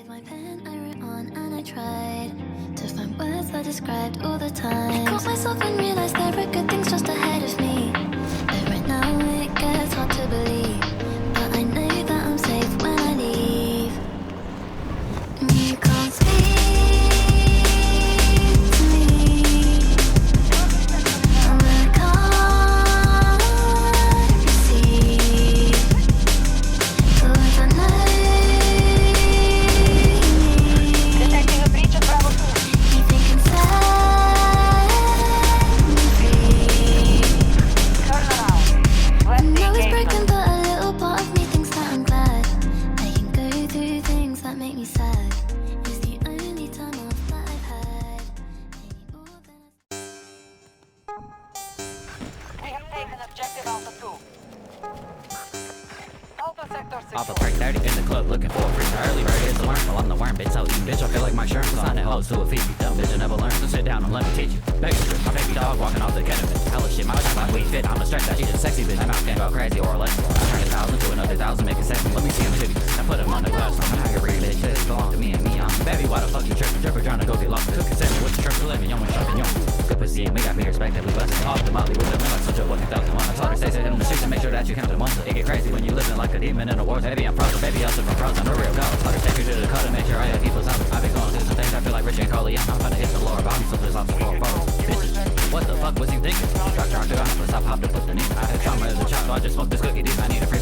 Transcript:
With my pen I wrote on and I tried to find words that described all the time. I caught myself and realized there are good things just ahead of me. But right now it gets hard to believe, but I know that I'm safe when I leave. You can't speak to me, and I can't receive the words I know. Detecting a breach of Bravo 2. You think I'm set me free. Turn around. Let's I know it's engage broken, them. but a little part of me thinks that I'm glad I can go through things that make me sad. It's the only time off that I've had. Maybe more than We have taken objective Alpha 2. Alpha sector Alpha secure. 330 in the club looking for a freak. The early bird is the worm, well I'm the worm, bitch. So eating bitch, I feel like my shirt was on that hoes to a feet. You dumb bitch, I never learned, so sit down and let me teach you. Baby strip, my baby dog walking off the ketamine. Hella shit, my time, my weed fit. I'm a stress that she's a sexy bitch. My mouth can go crazy or less. I turn 1,000 to another 1,000, make it 7. Let me see them titties. I put them on the glass. I'm how you read bitch. This belong to me and me on. Baby, why the fuck you tripping? Dripper trying to go get lost. Cooking seven with the triple living, young and sharp and young. Good pussy and we got me respect that we bustin' off the molly with the limit like such a 1,001. I told her stay safe in the streets and make sure that you count the months. It get crazy when you living like a demon in the wars. Baby, I'm frozen. Baby, I'm from frozen. A real god. Told her take her to the cut and make sure I have people's house. I've been going through some things. I feel like Rich and Coley. I'm gonna hit the lower body, so there's lots of four photos. Bitches, what the fuck was you thinking? Drop to the stop, hopped up with the knee. I had trauma as a child, so I just smoked this cookie deep. I need a free